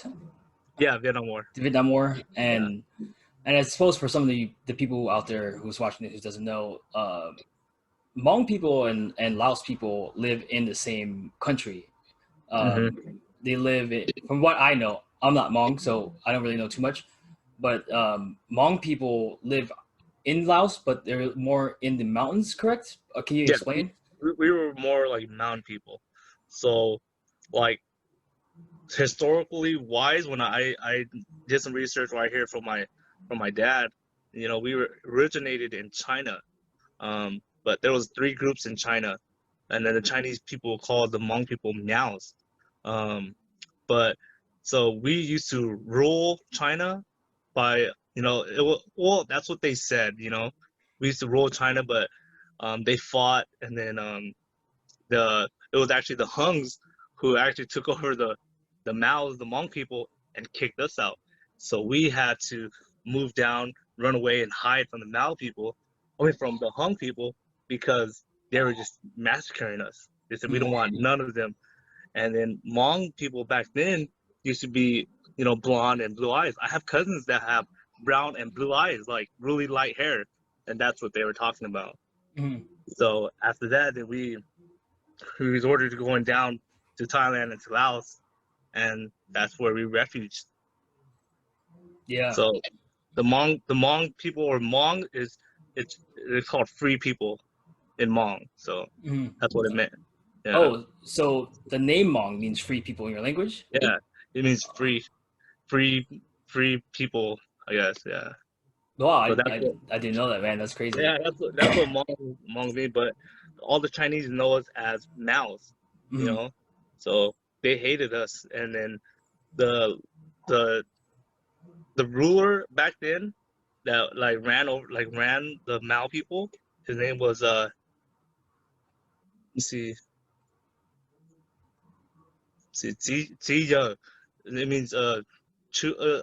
correct? Yeah, Vietnam War. The Vietnam War, and I suppose for some of the people out there who's watching it who doesn't know, Hmong people and Laos people live in the same country. They live from what I know. I'm not Hmong, so I don't really know too much. But Hmong people live in Laos, but they're more in the mountains. Correct? Can you explain? We were more like mountain people. So, like historically wise, when I did some research right here from my dad, we were originated in China. But there was 3 groups in China, and then the Chinese people called the Hmong people Miaos. But so we used to rule China by, well, that's what they said, we used to rule China, but they fought, and then it was actually the Hungs who actually took over the Maos, the Hmong people, and kicked us out. So we had to move down, run away, and hide from the Mao people, from the Hung people, because they were just massacring us. They said we don't want none of them. And then Hmong people back then used to be, blonde and blue eyes. I have cousins that have brown and blue eyes, like really light hair, and that's what they were talking about. So after that, then we resorted to going down to Thailand and to Laos, and that's where we refuged. Yeah. So the Hmong people, or Hmong, it's called free people in Hmong. So that's what it meant. Yeah. Oh, so the name Hmong means free people in your language? Yeah, it means free people, I guess. Yeah. Wow, So I didn't know that, man. That's crazy. Yeah, that's what Hmong means. But all the Chinese know us as Maos, so they hated us. And then the ruler back then that ran the Mao people, his name was let's see Ziya. It means I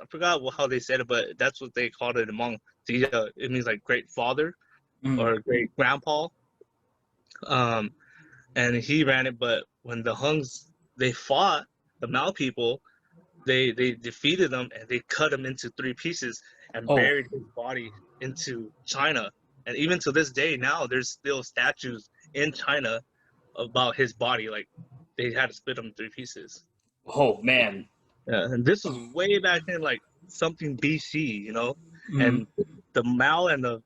forgot how they said it, but that's what they called it among Ziya. It means like great father or great grandpa. And he ran it, but when the Hungs, they fought the Mao people, they defeated them, and they cut him into 3 pieces and buried his body into China. And even to this day now, there's still statues in China about his body. Like, they had to split him in 3 pieces. Oh man. Yeah, and this was way back then, like something BC, And the Mao and the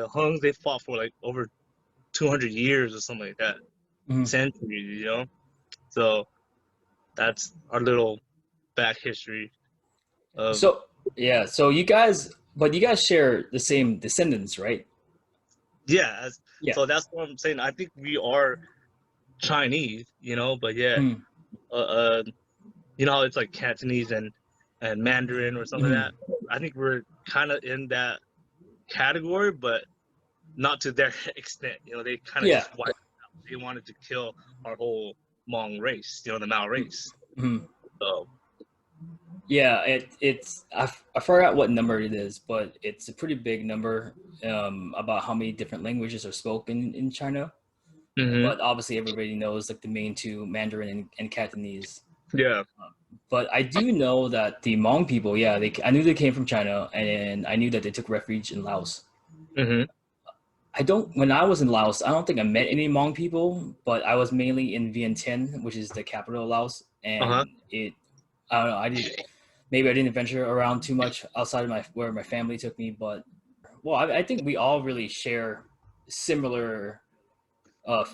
Hungs, they fought for like over 200 years or something like that. Centuries, So that's our little back history. So you guys share the same descendants, right? Yeah. So that's what I'm saying. I think we are Chinese, but it's like Cantonese and Mandarin or something like that. I think we're kind of in that category, but not to their extent. They kind of just wiped out. They wanted to kill our whole Hmong race, the Mao race. So yeah, it's I forgot what number it is, but it's a pretty big number about how many different languages are spoken in China. But obviously everybody knows like the main 2, Mandarin and Cantonese. Yeah. But I do know that the Hmong people, I knew they came from China, and I knew that they took refuge in Laos. When I was in Laos, I don't think I met any Hmong people, but I was mainly in Vientiane, which is the capital of Laos. And I don't know, maybe I didn't venture around too much outside of where my family took me, but I think we all really share similar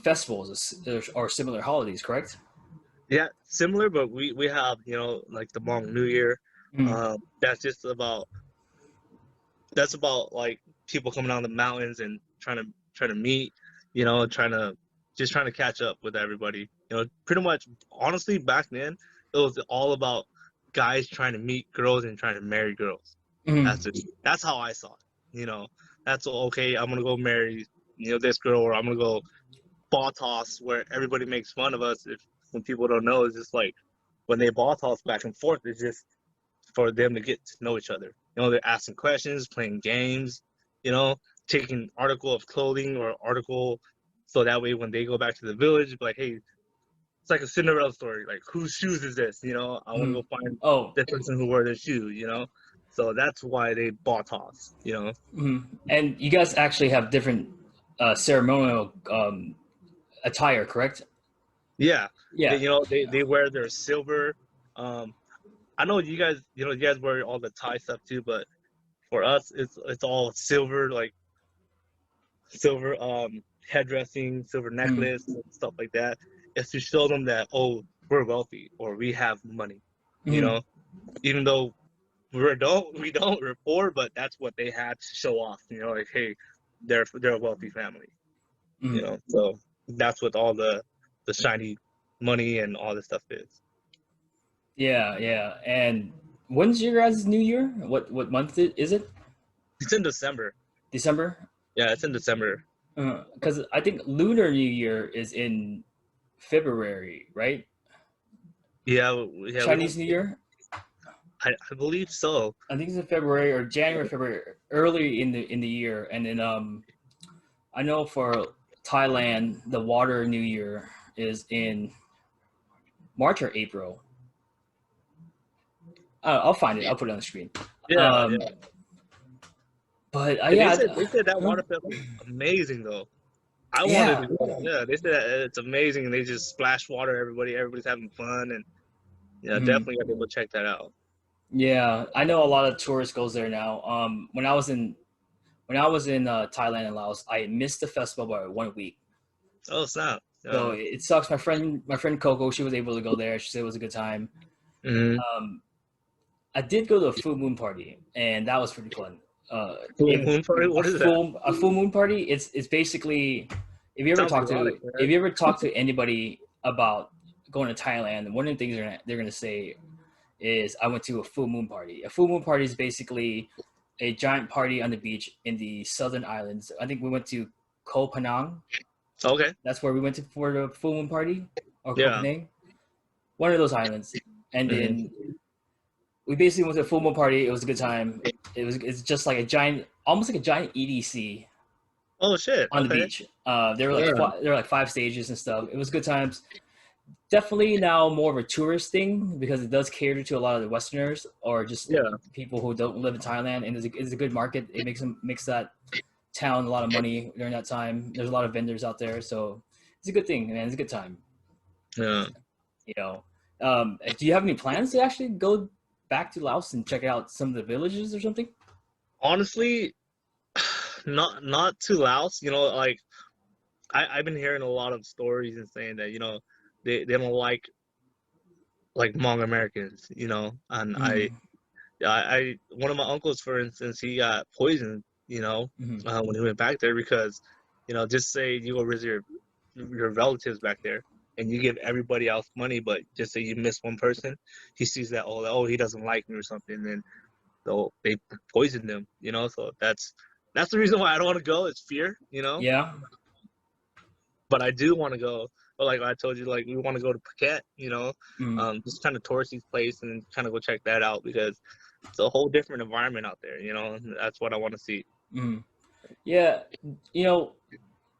festivals or similar holidays, correct? Yeah, similar, but we have, like the Hmong New Year. That's about like people coming down the mountains and trying to meet, trying to catch up with everybody. Pretty much, honestly, back then it was all about guys trying to meet girls and trying to marry girls. That's how I saw it. That's okay. I'm gonna go marry, this girl, or I'm gonna go ball toss, where everybody makes fun of us when people don't know. It's just like when they ball toss back and forth, it's just for them to get to know each other. They're asking questions, playing games, taking article of clothing or article, so that way when they go back to the village, like, hey, it's like a Cinderella story. Like, whose shoes is this? You know, I want to go find Oh, the person who wore the shoe. You know, so that's why they bought toss. You know, and you guys actually have different ceremonial attire, correct? yeah. They, Yeah. you know, they wear their silver. Um, I know you guys. You know, you guys wear all the tie stuff too, but for us, it's all silver, like silver headdressing, silver Mm. necklace, and stuff like that. It's to show them that, oh, we're wealthy or we have money. You Mm. know, even though we don't, we're poor, but that's what they had to show off. You know, like, hey, they're a wealthy family. You Mm. know, so that's what all the shiny money and all this stuff is. Yeah, yeah. And when's your guys' New Year? What month is it? It's in December. December? Yeah, it's in December. Because I think Lunar New Year is in February, right? Yeah, yeah, we don't. Chinese New Year? I believe so. I think it's in February or January, February, early in the year. And then I know for Thailand, the Water New Year is in March or April. I'll find it. I'll put it on the screen. Yeah, Um, yeah. but They yeah, said that huh? water festival is amazing though. I wanted Yeah, to go. Yeah, they said that it's amazing and they just splash water everybody. Everybody's having fun and yeah, mhm. definitely got to go check that out. Yeah. I know a lot of tourists goes there now. When I was in Thailand and Laos, I missed the festival by 1 week. Oh snap! So it sucks. My friend Coco, she was able to go there. She said it was a good time. Mm-hmm. Um, I did go to a full moon party, and that was pretty fun. Full If moon party. What is that? a full moon party, it's basically Sounds erotic, if man. you ever talk to anybody about going to Thailand, one of the things they're gonna say is I went to a full moon party. A full moon party is basically a giant party on the beach in the southern islands. I think we went to Koh Phanang. Okay. That's where we went to for the full moon party, or Koh Yeah. Phanang, one of those islands. And Mm-hmm. then we basically went to a full moon party. It was a good time. It's just like a giant, almost like a giant EDC Oh shit. on the Okay. beach. Yeah. There were like 5 stages and stuff. It was good times. Definitely now more of a tourist thing because it does cater to a lot of the Westerners or just Yeah. people who don't live in Thailand, and it's a good market. It makes that town a lot of money during that time. There's a lot of vendors out there, so it's a good thing, man. It's a good time. Yeah. You know, do you have any plans to actually go back to Laos and check out some of the villages or something? Honestly, not to Laos. You know, like I've been hearing a lot of stories and saying that they don't like Hmong Americans. You know, and Mm, I one of my uncles, for instance, he got poisoned. mm, When he went back there because, just say you go visit your relatives back there and you give everybody else money, but just say you miss one person, he sees that he doesn't like me or something, and they poisoned him. So that's the reason why I don't want to go. It's fear. yeah. But I do want to go. But like I told you, like we want to go to Phuket. Mm, Just kind of touristy place and kind of go check that out because it's a whole different environment out there. And that's what I want to see. mm. Yeah, you know,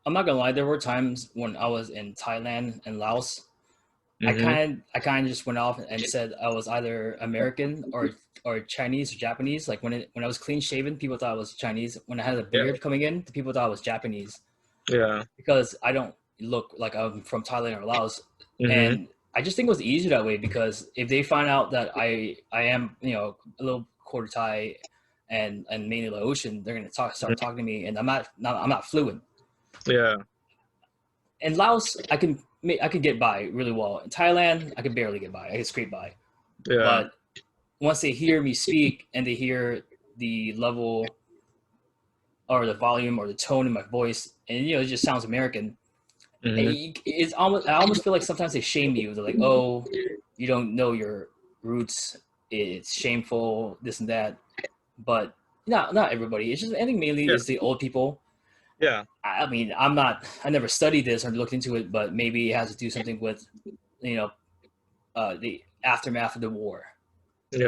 I'm not gonna lie. There were times when I was in Thailand and Laos. Hmm. I kind of just went off and said I was either American or Chinese or Japanese. Like when I was clean shaven, people thought I was Chinese. When I had a Yeah. beard coming in, the people thought I was Japanese Yeah. because I don't look like I'm from Thailand or Laos. Hmm. And I just think it was easier that way because if they find out that I am a little quarter Thai and mainly Laotian, they're gonna start talking to me, and I'm not fluent. Yeah. In Laos, I could get by really well. In Thailand, I could barely get by. I could scrape by. Yeah. But once they hear me speak and they hear the level or the volume or the tone in my voice, and it just sounds American. Hmm. I almost feel like sometimes they shame you. They're like, "Oh, you don't know your roots. It's shameful, this and that." But not everybody. It's just I think mainly Yeah. it's the old people. Yeah. I mean, I never studied this or looked into it, but maybe it has to do something with, you know, the aftermath of the war.